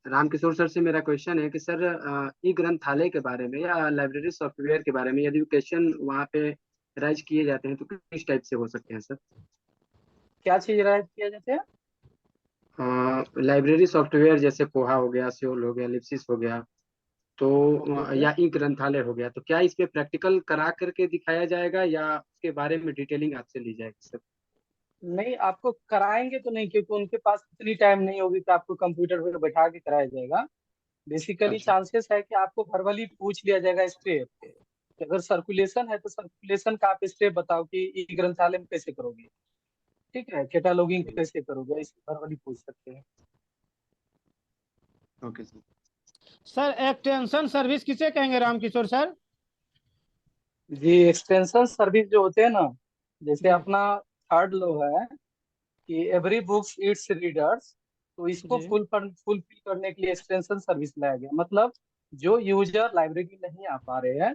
Ramkishore sir से मेरा question है कि सर ई ग्रंथालय के बारे में या लाइब्रेरी सॉफ्टवेयर के बारे में यदि क्वेश्चन वहाँ पे राइज किए जाते हैं तो किस टाइप से हो सकते हैं सर? क्या चीज राइट किया जाते हैं? लाइब्रेरी सॉफ्टवेयर जैसे कोहा हो गया, सियोल हो गया, लिप्सिस हो गया, तो ओके। या ई ग्रंथालय हो गया, तो क्या इस पे प्रैक्टिकल करा करके दिखाया जाएगा या उसके बारे में डिटेलिंग आपसे ली जाएगी सर? नहीं, आपको कराएंगे तो नहीं, क्योंकि उनके पास इतनी टाइम नहीं होगी कि आपको कंप्यूटर पे बैठा के कराया जाएगा। बेसिकली अच्छा। चांसेस है कि आपको वर्बली पूछ लिया जाएगा स्टेप कि अगर सर्कुलेशन है तो सर्कुलेशन का आप स्टेप बताओ कि ई ग्रंथालय में कैसे करोगे। ठीक है, कैटालॉगिंग कैसे करोगे, इस वर्बली पूछ सकते हैं। Okay sir. Sir extension service किसे कहेंगे रामकिशोर सर? जी, एक्सटेंशन सर्विस जो होते हैं ना, जैसे जी अपना थर्ड लो है कि एवरी बुक्स इट्स रीडर्स, तो इसको जी फुलफिल करने के लिए एक्सटेंशन सर्विस लाया गया। मतलब जो यूजर लाइब्रेरी नहीं आ पा रहे हैं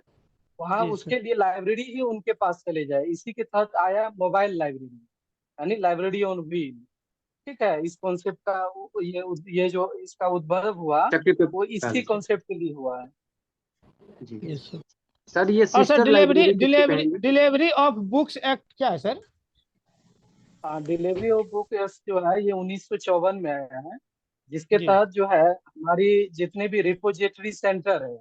वहाँ जी सर। उसके लिए लाइब्रेरी ही उनके पास चले जाए, इसी के तहत आया मोबाइल लाइब्रेरी, यानी लाइब्रेरी ऑन व्हील। ठीक है, इस कॉन्सेप्ट का ये जो इसका उद्भव हुआ चक्की पे वो इसी पहले सर। कॉन्सेप्ट के लिए हुआ है। जी। जी सर। सर ये और सर सिस्टर डिलीवरी लाइब्रेरी किसको डिलीवरी कहेंगे? डिलीवरी ऑफ बुक्स एक्ट क्या है सर? हाँ, डिलीवरी ऑफ बुक जो है ये 1954 में आया है, जिसके जी तहत जो है हमारी जितने भी रिपोजिटरी सेंटर है,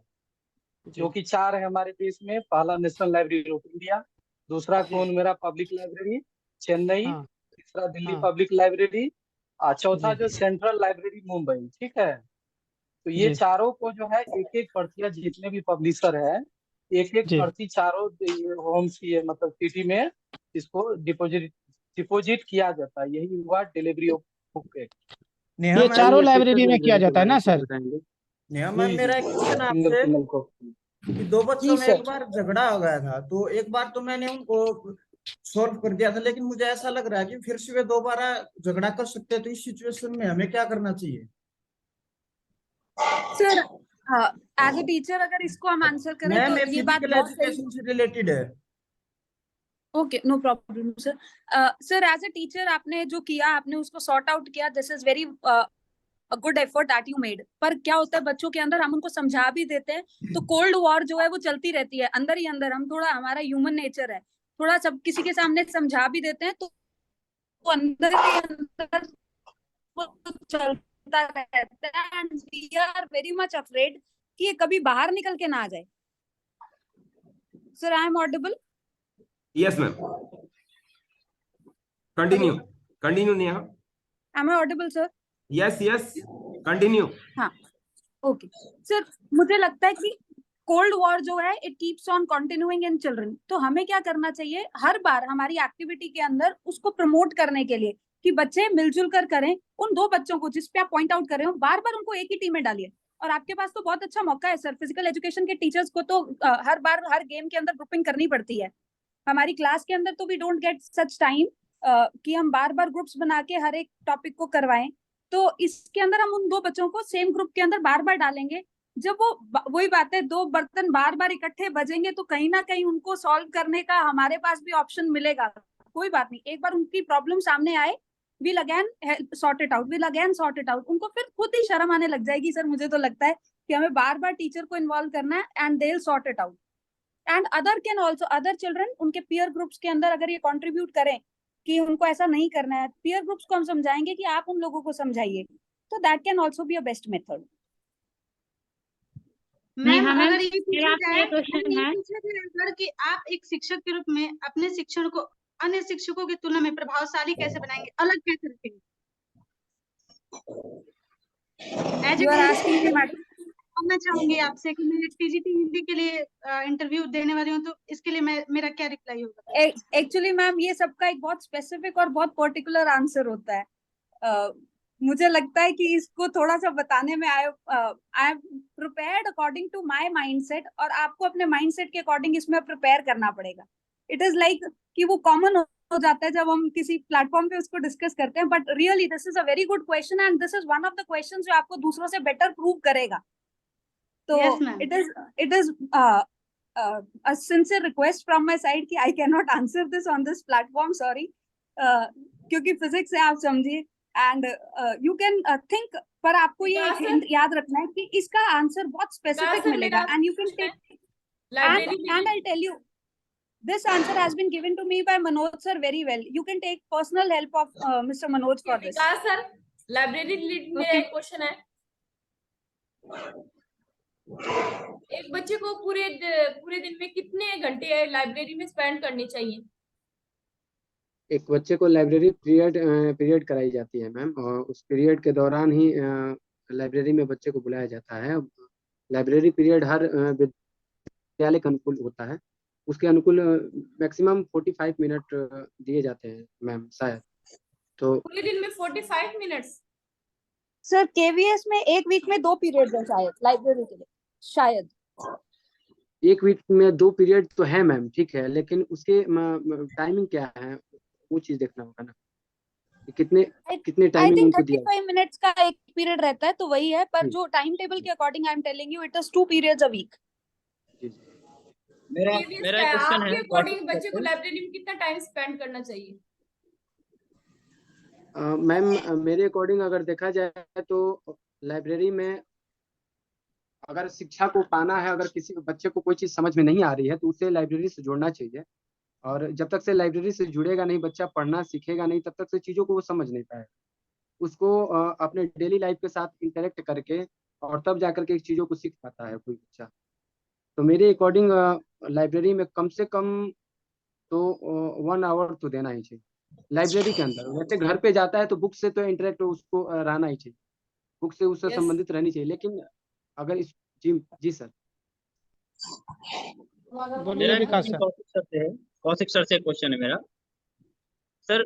जो जी कि चार है हमारे देश में। पहला नेशनल लाइब्रेरी ऑफ इंडिया, दूसरा जी कौन मेरा पब्लिक लाइब्रेरी चेन्नई, हाँ तीसरा दिल्ली हाँ पब्लिक लाइब्रेरी, और चौथा जी जो सेंट्रल लाइब्रेरी मुंबई। ठीक है, तो ये जी चारों को जो है एक एक प्रतियां, जितने भी पब्लिशर है एक एक जी। प्रति चारों होम्स की मतलब सिटी में इसको डिपोजिट किया जाता है। यही हुआ delivery of book act. Neha ये मैम। सर चारों ये सिस्टर लाइब्रेरी में किया लाइब्रेरी के जाता है बारे ना में कुछ सर? बताएंगे? नेहा मैम, जी जी, मेरा एक क्वेश्चन सिंगल आपसे सिंगल कॉपी। कि दो जी बच्चों में एक सर। बार झगड़ा हो गया था, तो एक बार तो मैंने उनको सॉल्व कर दिया था, लेकिन मुझे ऐसा लग रहा है कि फिर से वे दोबारा झगड़ा कर सकते हैं, तो इस सिचुएशन में हमें क्या करना चाहिए? सर, एज ए टीचर अगर इसको हम आंसर करें मैम तो ये ये बात फिजिकल बहुत सही। एजुकेशन से रिलेटेड है। Okay, no problem sir. Sir as a teacher आपने जो किया, आपने उसको सॉर्ट आउट किया, this is very good effort that you made. पर क्या होता है बच्चों के अंदर, हम उनको समझा भी देते हैं तो कोल्ड वॉर जो है वो चलती रहती है अंदर ही अंदर। हम थोड़ा, हमारा ह्यूमन नेचर है, थोड़ा सब किसी के सामने समझा भी देते हैं तो वो अंदर ही अंदर वो चलता रहता है and we are very much afraid कि ये कभी बाहर निकल के ना आ जाए। Sir I am audible? Yes ma'am, hello, continue. Continue Neha. Am I audible sir? Yes yes, continue. हाँ, ओके सर। मुझे लगता है कि कोल्ड वॉर जो है it keeps on continuing in children, तो हमें क्या करना चाहिए हर बार हमारी एक्टिविटी के अंदर उसको प्रमोट करने के लिए कि बच्चे मिलजुल कर करें। उन दो बच्चों को जिस पे आप पॉइंट आउट कर रहे हो, बार बार उनको एक ही टीम में डालिए। और आपके पास तो बहुत अच्छा मौका है सर, फिजिकल एजुकेशन के टीचर्स को तो हर बार हर गेम के अंदर ग्रुपिंग करनी पड़ती है। हमारी क्लास के अंदर तो we don't get such time कि हम बार बार ग्रुप्स बना के हर एक टॉपिक को करवाएं। तो इसके अंदर हम उन दो बच्चों को सेम ग्रुप के अंदर बार बार डालेंगे। जब वो वही बात है, दो बर्तन बार बार इकट्ठे बजेंगे तो कहीं ना कहीं उनको सॉल्व करने का हमारे पास भी ऑप्शन मिलेगा। कोई बात नहीं, एक बार उनकी प्रॉब्लम सामने आए, will again sort it out, will again sort it out. उनको फिर खुद ही शर्म आने लग जाएगी सर। मुझे तो लगता है कि हमें बार बार टीचर को इन्वॉल्व करना है and they will sort it out. And other can also, other children उनके पीयर ग्रुप्स के अंदर अगर ये कंट्रीब्यूट करें कि उनको ऐसा नहीं करना है, पीयर ग्रुप्स को हम समझाएंगे कि आप उन लोगों को समझाइए, तो that can also be a best method. Ma'am, Neha ma'am, अगर ये मेरा पूछा आपसे जाए, ये क्वेश्चन है। अगर कि आप एक शिक्षक के रूप में अपने शिक्षण को अन्य शिक्षकों की तुलना में प्रभावशाली कैसे बनाएंगे, अलग कैसे रखेंगे? As a you are asking me teacher madam? जानना चाहूंगी आपसे कि मैं टीजीटी हिंदी के लिए इंटरव्यू देने वाली हूँ, तो इसके लिए मेरा क्या रिप्लाई होगा? एक्चुअली मैम ये सबका एक बहुत स्पेसिफिक और बहुत पर्टिकुलर आंसर होता है। मुझे लगता है कि इसको थोड़ा सा बताने में I am prepared according to my mindset, और आपको अपने माइंडसेट के अकॉर्डिंग इसमें प्रिपेयर करना पड़ेगा। इट इज लाइक कि वो कॉमन हो जाता है जब हम किसी प्लेटफॉर्म पे उसको डिस्कस करते हैं, but really this is a very good question and this is one of the questions जो आपको दूसरों से बेटर प्रूव करेगा। तो yes ma'am. it is a sincere request from my side कि I cannot answer this on this platform, sorry। क्योंकि physics है, आप समझिए एंड यू कैन थिंक, पर आपको ये विकास सर, hint याद रखना है कि इसका आंसर बहुत स्पेसिफिक सर, मिलेगा, मेरा एंड यू कैन प्रश्न है, take library and I'll tell you, this answer has been given to me by Manoj sir very well. You can take personal help of Mr. Manoj for this. Vikas sir, library lead मेरा Okay. एक question है। एक बच्चे को पूरे दिन में कितने घंटे लाइब्रेरी में स्पेंड करने चाहिए? एक बच्चे को लाइब्रेरी पीरियड कराई जाती है मैम, और उस पीरियड के दौरान ही लाइब्रेरी में बच्चे को बुलाया जाता है। लाइब्रेरी पीरियड हर विद्यालय के अनुकूल होता है, उसके अनुकूल मैक्सिमम 45 मिनट दिए जाते हैं मैम शायद। तो पूरे दिन में 45 मिनट्स? सर KVS में एक वीक में 2 पीरियड्स है शायद लाइब्रेरी के लिए, शायद। एक वीक में 2 पीरियड तो है मैम, ठीक है, लेकिन उसके टाइमिंग क्या है वो चीज देखना होगा ना, कि कितने आई टाइमिंग थिंक उनको दिया। 35 मिनट्स का एक पीरियड रहता है, तो वही है, पर जो टाइम टेबल के according I am telling you, it is 2 periods a week. मेरा KVS मेरा का एक है, क्वेश्चन आपके है अकॉर्डिंग बच्चे को लाइब्रेरी में कितना टाइम स्पेंड करना चाहिए? मैम मेरे अकॉर्डिंग अगर देखा जाए तो लाइब्रेरी में अगर शिक्षा को पाना है, अगर किसी बच्चे को कोई चीज समझ में नहीं आ रही है तो उसे लाइब्रेरी से जोड़ना चाहिए। और जब तक से लाइब्रेरी से जुड़ेगा नहीं, बच्चा पढ़ना सीखेगा नहीं, तब तक से चीजों को वो समझ नहीं पाएगा। उसको अपने डेली लाइफ के साथ इंटरेक्ट करके और तब जाकर के चीजों को सीख पाता है कोई बच्चा। तो मेरे अकॉर्डिंग लाइब्रेरी में कम से कम तो 1 आवर तो देना ही चाहिए लाइब्रेरी के अंदर। वैसे घर पे जाता है तो बुक से तो इंटरेक्ट उसको रहना ही चाहिए, बुक से उससे संबंधित रहनी चाहिए। लेकिन अगर इस जी सर बोलिए विकास सर। कौशिक सर से एक क्वेश्चन है मेरा। सर,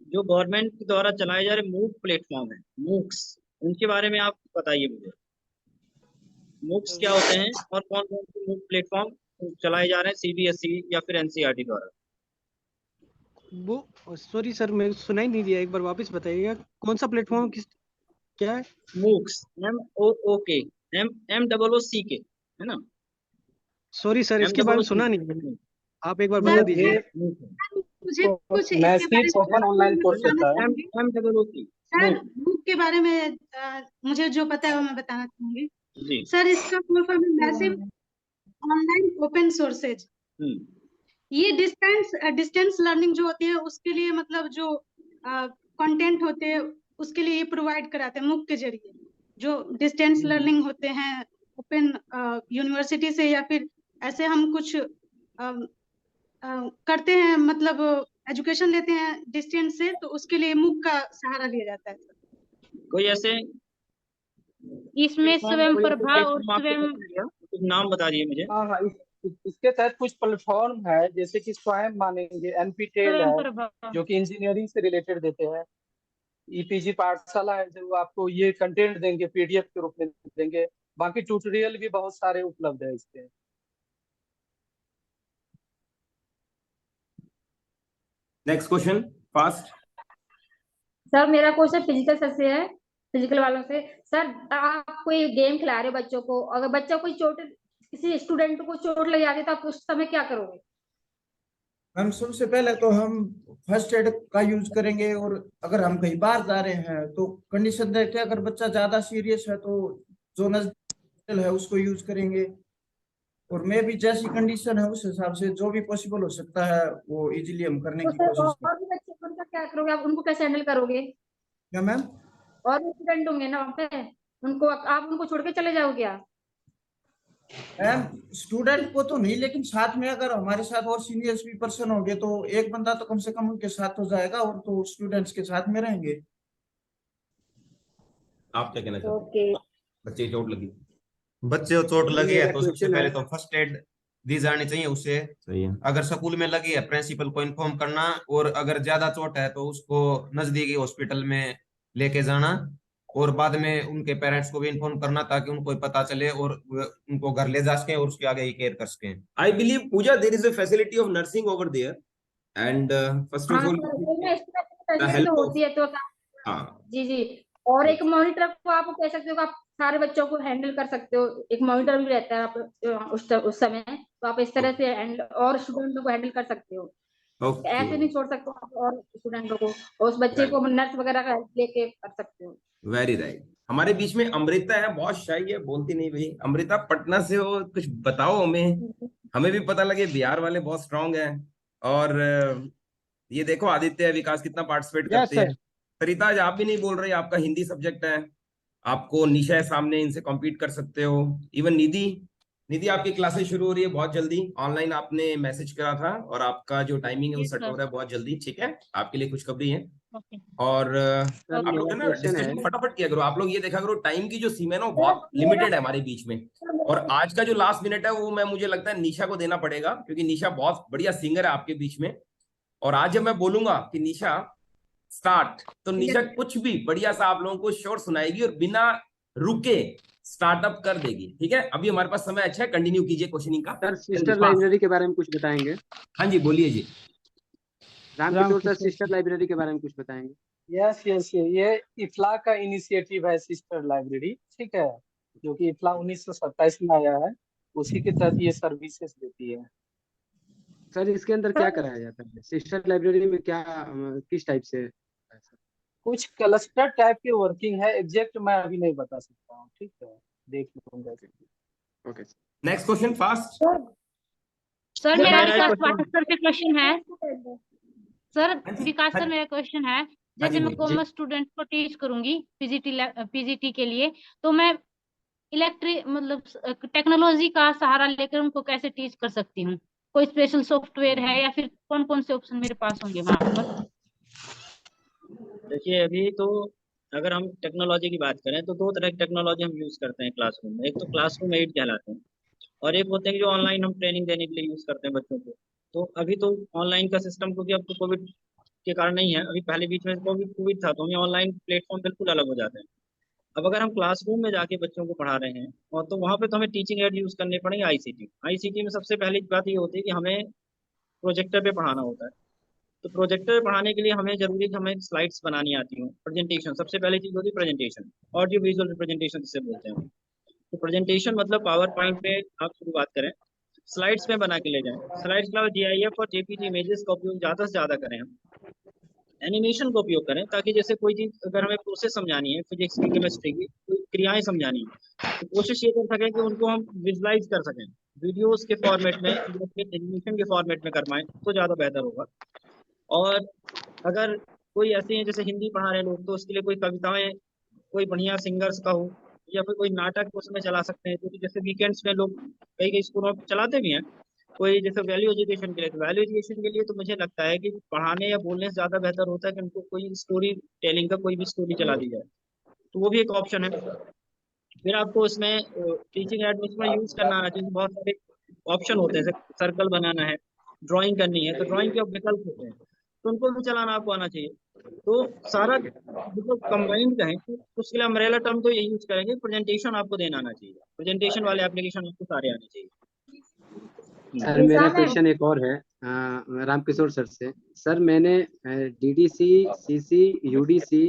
जो गवर्नमेंट द्वारा चलाए जा रहे मूक प्लेटफॉर्म है, मूक्स, उनके बारे में आप बताइए मुझे। मूक्स क्या होते हैं और कौन कौन से मूक प्लेटफॉर्म चलाए जा रहे हैं CBSE या फिर NCERT द्वारा? वो सॉरी सर, मैं सुनाई नहीं दिया, एक बार वापस बताइएगा। कौन सा प्लेटफॉर्म क्या है? मूक्स, MOOK, MOOC है ना? सॉरी सर, इसके बारे में सुना नहीं मैंने, आप एक बार बता सर, दीजिए। मुझे कुछ इसके मैसिव बारे में ओपन ऑनलाइन कोर्स होता है। MOOC सर बुक के बारे में मुझे जो पता है वो मैं बताना चाहूंगी। जी। सर इसका फुल फॉर्म है मैसिव ऑनलाइन ओपन सोर्सेज। ये डिस्टेंस लर्निंग जो होती है उसके लिए, मतलब जो कंटेंट होते हैं उसके लिए ये प्रोवाइड कराते हैं MOOC के जरिए। जो डिस्टेंस लर्निंग होते हैं ओपन यूनिवर्सिटी से, या फिर ऐसे हम कुछ करते हैं, मतलब एजुकेशन लेते हैं डिस्टेंस से, तो उसके लिए MOOC का सहारा लिया जाता है। कोई ऐसे इसमें स्वयं प्रभा और प्लेटफॉर्म आपको स्वयं पता है? कुछ नाम बता दीजिए मुझे। हाँ हाँ, इसके तहत कुछ प्लेटफॉर्म है, जैसे कि स्वयं मानेंगे, NPTEL स्वयं है प्रभा। जो कि इंजीनियरिंग से रिलेटेड देते हैं, EPG पाठशाला है जो आपको ये कंटेंट देंगे, PDF के रूप में देंगे। बाकी ट्यूटोरियल भी बहुत सारे उपलब्ध है इसके। Next question fast. सर मेरा क्वेश्चन फिजिकल सर से है, फिजिकल वालों से। सर आप कोई गेम खिला रहे हो बच्चों को, अगर बच्चा कोई चोट, किसी स्टूडेंट को चोट लग जाती है तो आप उस समय क्या करोगे? हम सबसे पहले तो हम फर्स्ट एड का यूज करेंगे, और अगर हम कहीं बाहर जा रहे हैं तो कंडीशन देख के, अगर बच्चा ज्यादा सीरियस है तो जो नजदीक है उसको यूज करेंगे। और मैं भी जैसी कंडीशन है उस हिसाब से जो भी पॉसिबल हो सकता है वो इजीली हम करने तो की सर कोशिश और भी बच्चे, उनका क्या करोगे आप, उनको कैसे हैंडल करोगे? क्या मैम? और भी स्टूडेंट होंगे ना वहाँ पे, उनको आप उनको छोड़ के चले जाओगे क्या? मैम स्टूडेंट को तो नहीं, लेकिन साथ में अगर हमारे साथ और सीनियर्स भी पर्सन होंगे तो एक बंदा तो कम से कम उनके साथ हो जाएगा, और तो स्टूडेंट्स के साथ में रहेंगे। आप क्या कहना चाहते ओके। हैं? बच्चे की चोट लगी, बच्चे को चोट लगी है तो सबसे क्वेश्चन पहले है। तो फर्स्ट एड दी जानी चाहिए उसे। सही है। अगर स्कूल में लगी है प्रिंसिपल को इन्फॉर्म करना, और अगर ज्यादा चोट है तो उसको नजदीकी हॉस्पिटल में लेके जाना, और बाद में उनके पेरेंट्स को भी इन्फॉर्म करना ताकि उनको पता चले और उनको घर ले जा सके और उसके आगे ही केयर कर सके। I believe Pooja, there is a facility of nursing over there, and first of हाँ all, सर, वही ना, इसमें the फैसिलिटी help तो of होती है तो हाँ जी जी। और एक मॉनिटर को आप कह सकते हो कि आप सारे बच्चों को हैंडल कर सकते हो, एक मॉनिटर भी रहता है आप उस समय, तो आप इस तरह से और स्टूडेंटों को हैंडल कर सकते हो। ओके, ऐसे नहीं छोड़ सकते आप और स्टूडेंटों को, और उस बच्चे को नर्स वगैरह का हेल्प लेके कर सकते हो। Very right. हमारे बीच में अमृता है, बहुत शाई है, बोलती नहीं भाई। अमृता पटना से हो, कुछ बताओ हमें, हमें भी पता लगे बिहार वाले बहुत स्ट्रांग हैं। और ये देखो आदित्य विकास कितना पार्टिसिपेट यस करते हैं। सर। सरिता आज आप भी नहीं बोल रही, आपका हिंदी सब्जेक्ट है, आपको निशा है सामने, इनसे कॉम्पीट कर सकते हो। इवन निधि, निधि आपकी क्लासेस शुरू हो रही है बहुत जल्दी, ऑनलाइन आपने मैसेज करा था और आपका जो टाइमिंग है वो जी सेट हो सर। रहा है बहुत जल्दी, ठीक है, आपके लिए खुशखबरी है। ओके। और सर आप लोग मेरा है ना क्वेश्चन है। डिस्कशन फटाफट किया करो, आप लोग ये देखा करो टाइम की जो सीमा है ना वो सर बहुत मेरा लिमिटेड है हमारे बीच में। और आज का जो लास्ट मिनट है वो मैं मुझे लगता है निशा को देना पड़ेगा, क्योंकि निशा बहुत बढ़िया सिंगर है आपके बीच में। और आज जब मैं बोलूंगा कि निशा स्टार्ट, तो निशा कुछ भी बढ़िया सा आप लोगों को शोर सुनाएगी और बिना रुके स्टार्टअप कर देगी, ठीक है। अभी हमारे पास समय अच्छा है, कंटिन्यू कीजिए क्वेश्चनिंग का, सर जल्दी सिस्टर फास्ट। लाइब्रेरी के बारे में कुछ बताएंगे? हाँ जी बोलिए जी। रामकिशोर सर सिस्टर लाइब्रेरी के बारे में कुछ बताएंगे? यस यस, ये इफ्ला का इनिशिएटिव है सिस्टर लाइब्रेरी, ठीक है, जो कि इफ्ला 1927 में आया है, उसी के तहत ये सर्विसेज देती है। सर इसके अंदर क्या कराया जाता है सिस्टर लाइब्रेरी में, क्या किस टाइप से है सर? कुछ क्लस्टर टाइप की वर्किंग है, एग्जैक्ट मैं अभी नहीं बता सकता हूँ, ठीक है, देख लूंगा। Okay sir. Next question fast. Sir मेरा मेरा एक विकास क्वेश्चन, पाठक सर से क्वेश्चन है। सर हाँ जी, विकास हाँ सर जी, मेरा क्वेश्चन है, हाँ जी जैसे मैं बोलिए। जी कॉमर्स स्टूडेंट को टीच करूंगी पीजीटी के लिए, तो मैं इलेक्ट्रिक मतलब टेक्नोलॉजी का सहारा लेकर उनको कैसे टीच कर सकती हूँ? कोई स्पेशल सॉफ्टवेयर है या फिर कौन कौन से ऑप्शन मेरे पास होंगे वहां पर? देखिए अभी तो अगर हम टेक्नोलॉजी की बात करें तो दो तरह की टेक्नोलॉजी हम यूज करते हैं क्लासरूम में। एक तो क्लासरूम एड कहलाते हैं, और एक होते हैं कि जो ऑनलाइन हम ट्रेनिंग देने के लिए यूज करते हैं बच्चों को। तो अभी तो ऑनलाइन का सिस्टम, क्योंकि अब तो कोविड के कारण नहीं है, अभी पहले बीच में कोविड कोविड था, तो हमें ऑनलाइन प्लेटफॉर्म बिल्कुल अलग हो जाते हैं। अब अगर हम क्लासरूम में जाके बच्चों को पढ़ा रहे हैं, और तो वहाँ पे तो हमें टीचिंग एड यूज करने पड़ेंगे आईसीटी। आईसीटी में सबसे पहली बात ये होती है कि हमें प्रोजेक्टर पे पढ़ाना होता है। तो प्रोजेक्टर पढ़ाने के लिए हमें जरूरी है कि हमें स्लाइड्स बनानी आती हो, प्रेजेंटेशन सबसे पहली चीज होती है, प्रेजेंटेशन, ऑडियो विजुअल रिप्रेजेंटेशन जिसे बोलते हैं। तो प्रेजेंटेशन मतलब पावर पॉइंट पे आप शुरुआत करें, स्लाइड्स में बना के ले जाएं। स्लाइड्स के अलावा जीआईएफ और जेपीजी इमेजेस का उपयोग ज्यादा से ज्यादा करें हम। एनिमेशन का उपयोग करें, ताकि जैसे कोई चीज अगर हमें प्रोसेस समझानी है, फिजिक्स की केमिस्ट्री की कोई क्रियाएं समझानी है, तो कोशिश ये कर सकें कि उनको हम विजुलाइज कर सकें, वीडियोस के फॉर्मेट में या फिर एनिमेशन के फॉर्मेट में कर पाएं तो ज्यादा बेहतर होगा। और अगर कोई ऐसे हैं जैसे हिंदी पढ़ा रहे लोग, तो उसके लिए कोई कविताएं कोई बढ़िया सिंगर्स का हो, या फिर कोई नाटक उसमें चला सकते हैं, क्योंकि जैसे वीकेंड्स में लोग कई कई स्कूलों में चलाते भी हैं। कोई जैसे वैल्यू एजुकेशन के लिए, तो वैल्यू एजुकेशन के लिए तो मुझे लगता है कि पढ़ाने या बोलने से ज्यादा बेहतर होता है कि उनको कोई स्टोरी टेलिंग का कोई भी स्टोरी चला दी जाए, तो वो भी एक ऑप्शन है। फिर आपको इसमें टीचिंग एडमिशन में यूज करना आना चाहिए। बहुत सारे ऑप्शन होते हैं, जैसे सर्कल बनाना है, ड्राइंग करनी है, तो ड्राइंग के विकल्प होते हैं, तो उनको भी चलाना आपको आना चाहिए। तो सारा मतलब कंबाइंड कहें तो उसके लिए अम्ब्रेला टर्म तो यही यूज करेंगे, प्रेजेंटेशन आपको देना आना चाहिए, प्रेजेंटेशन वाले एप्लीकेशन आपको सारे आने चाहिए। सर मेरा क्वेश्चन एक और है रामकिशोर सर से। सर मैंने डीडीसी, सीसी, यूडीसी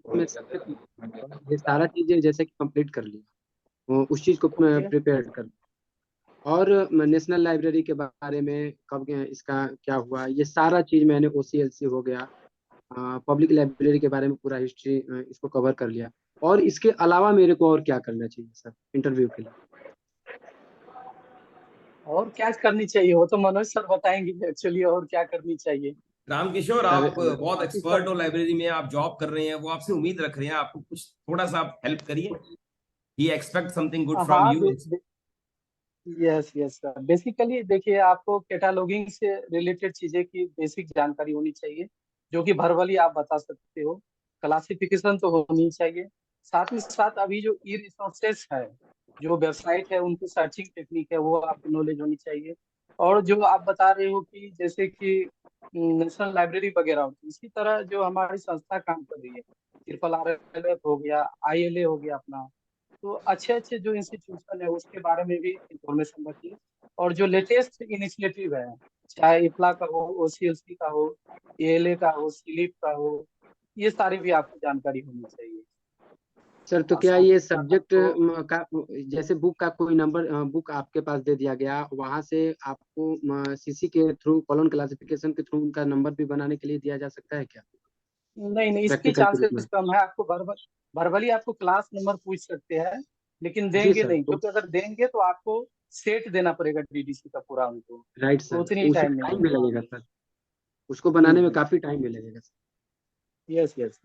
में ये सारा चीजें जैसे कि कंप्लीट कर लिया, उस चीज को प्रिपेयर कर, और नेशनल लाइब्रेरी के बारे में कब इसका क्या हुआ, ये सारा चीज मैंने ओसीएलसी हो गया, पब्लिक लाइब्रेरी के बारे में पूरा हिस्ट्री इसको कवर कर लिया। और इसके अलावा मेरे को और क्या करना चाहिए सर इंटरव्यू के लिए? और क्या करनी चाहिए वो तो मनोज सर बताएंगे एक्चुअली, और क्या करनी चाहिए। रामकिशोर आप सर बहुत बाकी एक्सपर्ट सब हो लाइब्रेरी में, आप जॉब कर रहे हैं, वो आपसे उम्मीद रख रहे हैं, आपको कुछ थोड़ा सा आप हेल्प करिए। ही एक्सपेक्ट समथिंग गुड फ्रॉम हाँ, you. Yes yes sir, basically देखिए आपको कैटलॉगिंग से रिलेटेड चीजें की बेसिक जानकारी होनी चाहिए, जो कि भरवली आप बता सकते हो। क्लासिफिकेशन तो होनी चाहिए, साथ ही साथ अभी जो ई रिसोर्सेस है, जो वेबसाइट है, उनकी सर्चिंग टेक्निक है, वो आपको नॉलेज होनी चाहिए। और जो आप बता रहे हो कि जैसे कि नेशनल लाइब्रेरी वगैरह होती है, इसी तरह जो हमारी संस्था काम कर रही है, RRL हो गया, ILA हो गया अपना, तो अच्छे अच्छे जो इंस्टीट्यूशन है उसके बारे में भी इंफॉर्मेशन रखिए। और जो लेटेस्ट इनिशिएटिव है, चाहे इफ्ला का हो, OCLC का हो, ALA का हो, सिलिप का हो, ये सारी भी आपको जानकारी होनी चाहिए। सर तो क्या ये सब्जेक्ट का जैसे बुक का कोई नंबर बुक आपके पास दे दिया गया, वहां से आपको सीसी के थ्रू कॉलम क्लासिफिकेशन के थ्रू उनका नंबर भी बनाने के लिए दिया जा सकता है क्या, नहीं नहीं, इसकी प्रैक्टिकल के रूप में? चांसेस कम है। आपको वर्बली आपको क्लास नंबर पूछ सकते हैं, लेकिन जी देंगे सर, नहीं, तो क्योंकि अगर देंगे तो आपको सेट देना पड़ेगा डीडीसी का पूरा उनको, राइट तो सर, उतनी उसमें टाइम नहीं टाइम भी मिलेगा। लगेगा सर, उसको बनाने में हम्म। काफी टाइम भी लगेगा sir. Yes yes.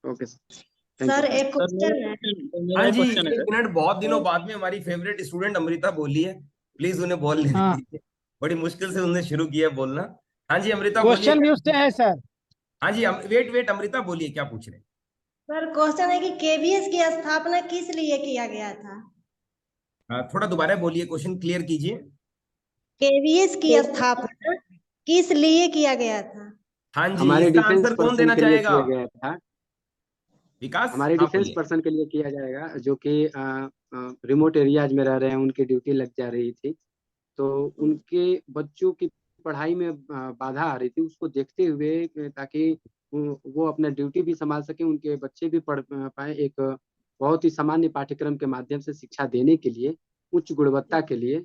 Okay sir, thank sir you. एक सर मेरा क्वेश्चन है। मेरा हाँ एक जी, क्वेश्चन है एक सर। मिनट, बहुत दिनों बाद में हमारी फेवरेट स्टूडेंट अमृता बोली है, प्लीज उन्हें बोलने हाँ, दीजिए। बड़ी मुश्किल से उन्होंने शुरू किया बोलना। हाँ जी अमृता बोलिए, क्वेश्चन क्या भी उससे पूछ है रहे? सर। हाँ जी, वेट वेट अमृता बोलिए, क्या पूछ रहे हैं? सर क्वेश्चन है कि केवीएस की स्थापना किस लिए किया गया था? थोड़ा दोबारा बोलिए, क्वेश्चन क्लियर कीजिए। केवीएस की स्थापना किस लिए किया गया था? हाँ जी, हमारे इसका डिफेंस आंसर कौन पर्सन देना के लिए चाहेगा? किया गया था, विकास, हमारे हाँ डिफेंस बोलिए। पर्सन के लिए किया जाएगा, जो कि रिमोट एरियाज में रह रहे हैं, उनकी ड्यूटी लग जा रही थी, तो उनके बच्चों की पढ़ाई में बाधा आ रही थी, उसको देखते हुए ताकि वो अपना ड्यूटी भी संभाल सके, उनके बच्चे भी पढ़ पाए, एक बहुत ही सामान्य पाठ्यक्रम के माध्यम से शिक्षा देने के लिए, उच्च गुणवत्ता के लिए,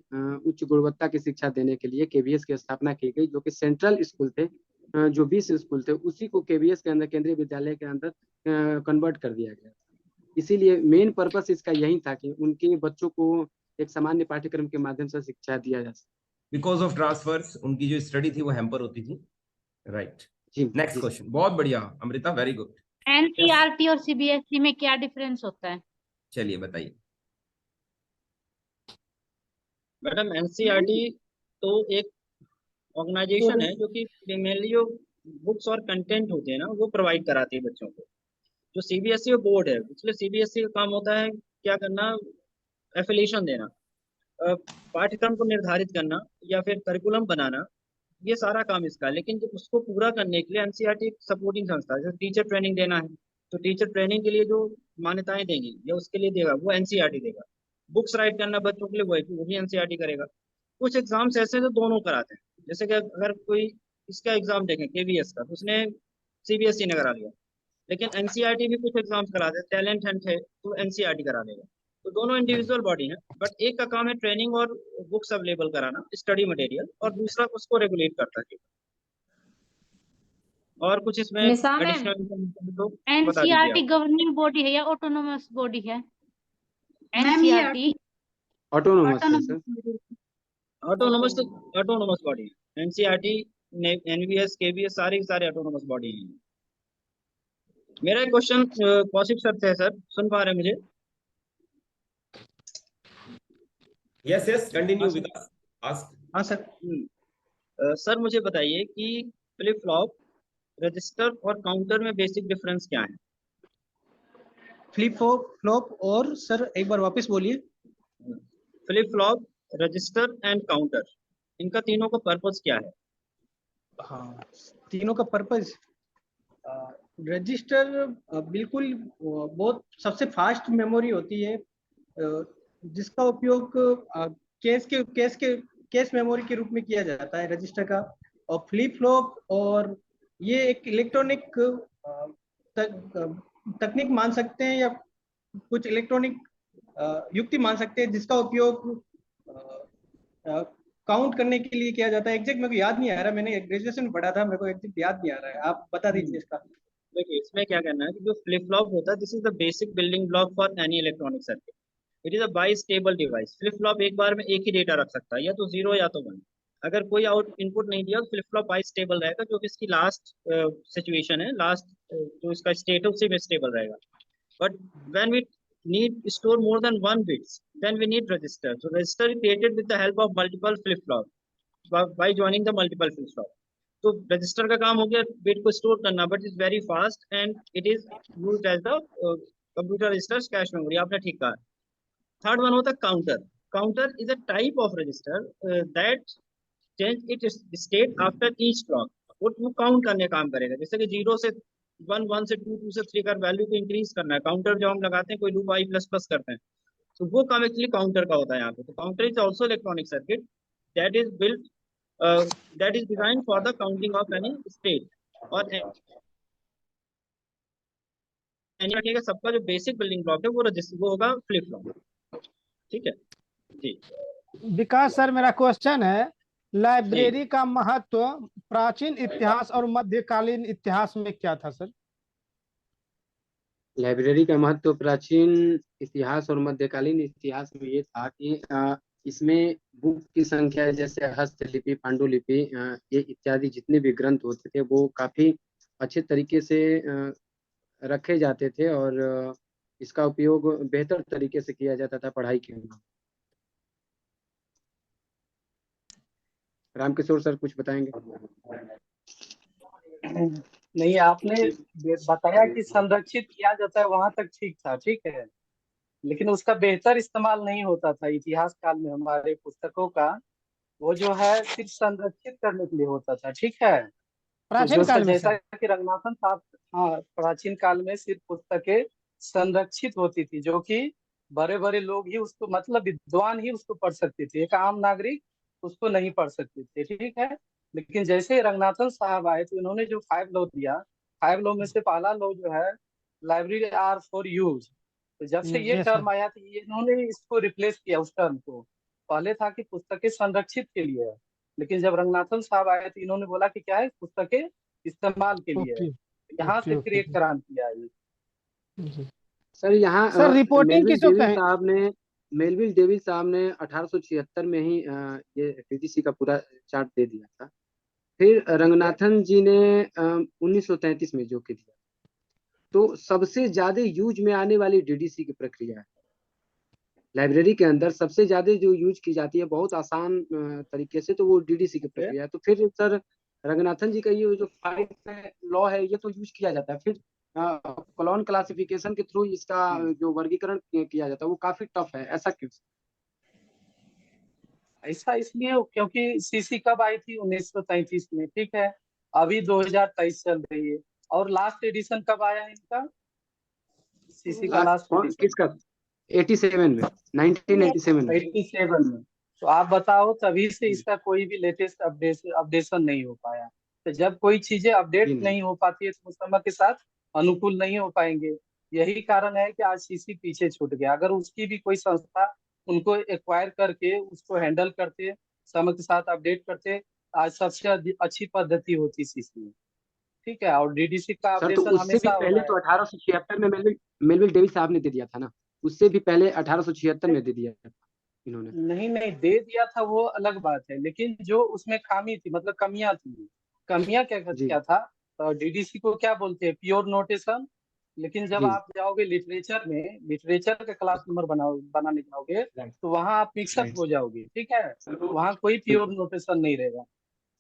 उच्च गुणवत्ता की शिक्षा देने के लिए केवीएस की स्थापना की गई, जो कि सेंट्रल स्कूल थे, जो 20 स्कूल थे, उसी को केवीएस के अंदर, केंद्रीय विद्यालय के अंदर कन्वर्ट कर दिया गया। इसीलिए मेन पर्पस इसका यही था कि उनके बच्चों को एक सामान्य पाठ्यक्रम के माध्यम से शिक्षा दिया जा सके। बिकॉज ऑफ ट्रांसफर्स उनकी जो स्टडी थी वो हैम्पर होती थी, राइट। जी नेक्स्ट जी। क्वेश्चन, बहुत बढ़िया अमृता, वेरी गुड। एनसीईआरटी और सीबीएसई में क्या डिफरेंस होता है? चलिए बताइए। मैडम एनसीईआरटी तो एक ऑर्गेनाइजेशन है जो कि मेनली जो बुक्स और कंटेंट होते हैं ना वो प्रोवाइड कराती है बच्चों को। जो सीबीएसई बोर्ड है, इसलिए सीबीएसई का काम होता है क्या करना, एफिलिएशन देना, पाठ्यक्रम को निर्धारित करना या फिर करिकुलम बनाना, ये सारा काम इसका है। लेकिन जब उसको पूरा करने के लिए एनसीईआरटी एक सपोर्टिंग संस्था है। जैसे टीचर ट्रेनिंग देना है तो टीचर ट्रेनिंग के लिए जो मान्यताएं देंगी या उसके लिए देगा वो एनसीईआरटी देगा। बुक्स राइट करना बच्चों के लिए वो भी एनसीईआरटी करेगा। कुछ एग्जाम्स ऐसे हैं जो दोनों कराते हैं, जैसे कि अगर कोई इसका एग्जाम देखें केवीएस का, तो उसने सीबीएसई ने करा लिया, लेकिन एनसीईआरटी भी कुछ एग्जाम्स कराते हैं, टैलेंट हंट है तो एनसीईआरटी करा देगा। तो दोनों इंडिविजुअल बॉडी हैं, बट एक का काम है ट्रेनिंग और बुक्स अवेलेबल कराना, स्टडी मटेरियल, और दूसरा उसको रेगुलेट करता है। और कुछ इसमें निशा मैम, एडिशनल इन्फॉर्मेशन तो बता दीजिए एनसीईआरटी आप। गवर्निंग बॉडी है या ऑटोनोमस बॉडी है? मैम ये एनसीईआरटी ऑटोनोमस है सर। ऑटोनोमस तो ऑटोनोमस बॉडी है। एनसीईआरटी, एनवीएस, केवीएस सारे के सारे ऑटोनोमस बॉडी हैं। मेरा एक क्वेश्चन कौशिक सर से है। सर सुन पा रहे हैं मुझे? यस यस, कंटिन्यू विकास, आस्क। हाँ सर। सर मुझे बताइए कि फ्लिप फ्लॉप, रजिस्टर और काउंटर में बेसिक डिफरेंस क्या है? फ्लिप फ्लॉप और सर एक बार वापस बोलिए। Flip flop, register and counter, इनका तीनों का पर्पस क्या है? हाँ, तीनों का पर्पस, रजिस्टर बिल्कुल बहुत सबसे फास्ट मेमोरी होती है, जिसका उपयोग केस मेमोरी के रूप में किया जाता है रजिस्टर का। और फ्लिप फ्लॉप और ये एक इलेक्ट्रॉनिक तकनीक मान सकते हैं या कुछ इलेक्ट्रॉनिक युक्ति मान सकते हैं, जिसका उपयोग काउंट करने के लिए किया जाता है। एग्जैक्ट मेरे को याद नहीं आ रहा, मैंने ग्रेजुएशन में पढ़ा था, मेरे को एग्जैक्ट याद नहीं आ रहा है, आप बता दीजिए इसका। देखिए इसमें क्या करना है कि जो फ्लिप फ्लॉप होता है, this is the basic building block for any electronic circuit. It is a by stable device. Flip flop एक बार में एक ही डेटा रख सकता है, या तो 0 या तो 1। अगर कोई आउट इनपुट नहीं दिया तो फ्लिप फ्लॉप बाई स्टेबल रहेगा, जो कि इसकी लास्ट सिचुएशन है, लास्ट जो इसका स्टेट है उसी में स्टेबल रहेगा। But when we need store more than 1 bits, then we need register. So register is created with the help of multiple flip flop by joining the multiple flip flop. तो register का काम हो गया bit को store करना, but is very fast and it is used as the computer registers cache memory. आपने ठीक कहा। थर्ड वन होता है counter. Counter is a type of register that change it state after each clock. वो count करने काम करेगा, जैसे कि 0 से 1, 1 से 2, 2 से 3 का वैल्यू को इंक्रीज करना है। काउंटर जो हम लगाते हैं कोई लूप आई प्लस प्लस करते हैं, तो वो काम एक्चुअली काउंटर का होता है यहाँ पे। तो counter is also electronic circuit that is built that is designed for the counting of any state or यानी रखिएगा सबका जो बेसिक बिल्डिंग ब्लॉक है वो होगा फ्लिप फ्लॉप। ठीक है जी। विकास सर, मेरा क्वेश्चन है, लाइब्रेरी का महत्व प्राचीन इतिहास और मध्यकालीन इतिहास में क्या था सर? लाइब्रेरी का महत्व प्राचीन इतिहास और मध्यकालीन इतिहास में ये था कि इसमें बुक की संख्या, जैसे हस्तलिपि, पांडुलिपि, ये इत्यादि जितने भी ग्रंथ होते थे वो काफी अच्छे तरीके से रखे जाते थे और इसका उपयोग बेहतर तरीके से किया जाता था पढ़ाई के लिए। रामकिशोर सर कुछ बताएंगे? नहीं, आपने बताया कि संरक्षित किया जाता है, वहां तक ठीक था, ठीक है, लेकिन उसका बेहतर इस्तेमाल नहीं होता था। इतिहास काल में हमारे पुस्तकों का वो जो है सिर्फ संरक्षित करने के लिए होता था, ठीक है। तो प्राचीन जो काल में जैसा सर? कि रंगनाथन साहब, हाँ, प्राचीन काल में सिर्फ पुस्तकें संरक्षित होती थी, जो कि बड़े बड़े लोग ही उसको, मतलब विद्वान ही उसको पढ़ सकते थे, एक आम नागरिक उसको नहीं पढ़ सकते थे, ठीक है। लेकिन जैसे ही रंगनाथन साहब आए तो इन्होंने जो 5 लॉ दिया, 5 लॉ में से पहला लॉ जो है लाइब्रेरी आर फॉर यूज। तो जब से ये यस सर। टर्म आया तो ये इन्होंने इसको रिप्लेस किया उस टर्म को। पहले था कि पुस्तकें संरक्षित के लिए है, लेकिन जब रंगनाथन साहब आए तो इन्होंने बोला कि क्या है, पुस्तकें इस्तेमाल के लिए है। ओके यहाँ ओके से फिर ओके एक क्रांति आई। जी। सर यहाँ सर रिपोर्टिंग मेलविल किसको डेविल कहें? साहब ने मेलविल डेविल साहब ने 1876 में ही ये टीडीसी का पूरा चार्ट दे दिया था। फिर रंगनाथन जी ने 1933 में जो कि दिया। तो सबसे ज्यादा यूज में आने वाली डीडीसी की प्रक्रिया है। लाइब्रेरी के अंदर सबसे ज्यादा जो यूज की जाती है बहुत आसान तरीके से, तो वो डीडीसी की प्रक्रिया है। तो फिर सर रंगनाथन जी का ये जो 5 लॉ है ये तो यूज किया जाता है। फिर कॉलोन क्लासिफिकेशन के थ्रू इसका जो वर्गीकरण किया जाता है वो काफी टफ है, ऐसा क्यों? ऐसा इसलिए क्योंकि सीसी कब आई थी, 1933 में, ठीक है। अभी 2023 चल रही है, और लास्ट एडिशन कब आया है इनका, सीसी का लास्ट एडिशन? किसका? 87 में, 1987 में। 87 में। तो आप बताओ, तभी से इसका कोई भी लेटेस्ट अपडेशन नहीं हो पाया। तो जब कोई चीजें अपडेट नहीं हो पाती है तो वो समय के साथ अनुकूल नहीं हो पाएंगे। यही कारण है कि आज सीसी पीछे छूट गया। अगर उसकी भी कोई संस्था उनको एक्वायर करके उसको हैंडल करते, समय के साथ अपडेट करते, आज सबसे अच्छी पद्धति होती सीसी में, ठीक है। और डीडीसी का सर तो अपडेशन उससे भी हमेशा हो पहले रहा है। तो 1876 में मेलविल डेविल साहब ने दे दिया था ना। उससे भी पहले 1876 में दे दिया था इन्होंने। नहीं नहीं, दे दिया था वो अलग बात है, लेकिन जो उसमें खामी थी, मतलब कमियां थी। कमियां क्या था, डीडीसी को क्या बोलते हैं, प्योर नोटेशन। लेकिन जब आप जाओगे लिटरेचर में, लिटरेचर का क्लास नंबर बनाने जाओगे तो वहां आप मिक्सअप हो जाओगे, ठीक है। वहां कोई प्योर नोटेशन नहीं रहेगा,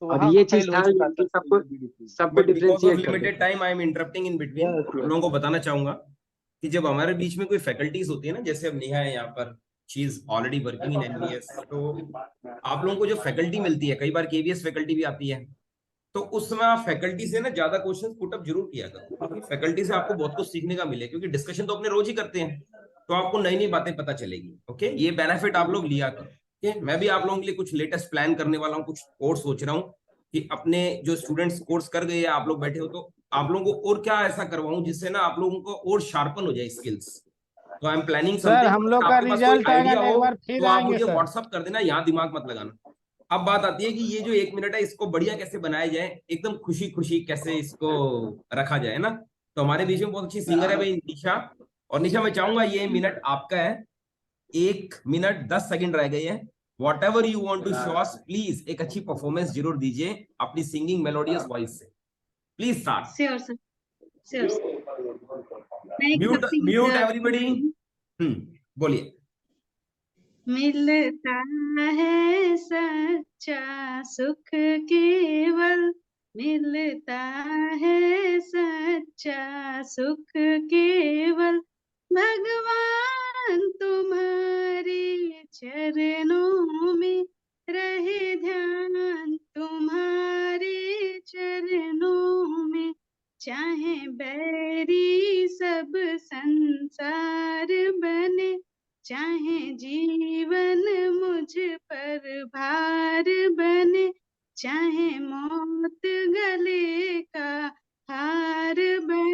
तो अब वहां ये फेल चीज हो था चुका था कि सबको बट बिकॉज ऑफ डिफरेंशिएट कर लिमिटेड देता। Time I am interrupting in between. आप लोगों को बताना चाहूंगा कि जब हमारे बीच में कोई फैकल्टीज होती है ना, जैसे अब नेहा है यहाँ पर, she is already working in NVS, तो आप लोगों को जो फैकल्टी मिलती है, कई बार केवीएस फैकल्टी भी आती है, तो उस समय आप फैकल्टी से ना ज्यादा क्वेश्चंस पुट अप जरूर किया करो, क्योंकि फैकल्टी से आपको बहुत कुछ सीखने का मिले, क्योंकि डिस्कशन तो अपने रोज ही करते हैं, तो आपको नई नई बातें पता चलेगी। ओके, ये बेनिफिट आप लोग लिया करो। ओके, मैं भी आप लोगों के लिए कुछ लेटेस्ट प्लान करने वाला हूँ, कुछ कोर्स सोच रहा हूँ कि अपने जो स्टूडेंट्स कोर्स कर गए या आप लोग बैठे हो, तो आप लोगों को और क्या ऐसा करवाऊं जिससे ना आप लोगों को और शार्पन हो जाए स्किल्स। तो I am planning sir something. हम लोग का आपके पास कोई रिजल्ट आएगा आइडिया ना, हो एक बार तो फिर आप आएंगे मुझे सर। व्हाट्सअप कर देना, यहाँ दिमाग मत लगाना। अब बात आती है कि ये जो 1 मिनट है इसको बढ़िया कैसे बनाया जाए, एकदम खुशी खुशी कैसे इसको रखा जाए ना। तो हमारे बीच में बहुत अच्छी सिंगर है भाई निशा, और निशा मैं चाहूंगा ये मिनट आपका है। 1 मिनट 10 सेकंड रह गए हैं। Whatever you want to show us, please एक अच्छी परफॉर्मेंस जरूर दीजिए अपनी सिंगिंग मेलोडियस वॉइस से। Please start. Sure sir, sure sir. मैं एक म्यूट भक्ति गीत म्यूट गा एवरीबॉडी। रही हूँ। बोलिए। मिलता है सच्चा सुख केवल, मिलता है सच्चा सुख केवल, भगवान तुम्हारे चरणों में रहे ध्यान, तुम्हारे चरणों में। चाहे बैरी सब संसार बने, चाहे जीवन मुझ पर भार बने, चाहे मौत गले का हार बने,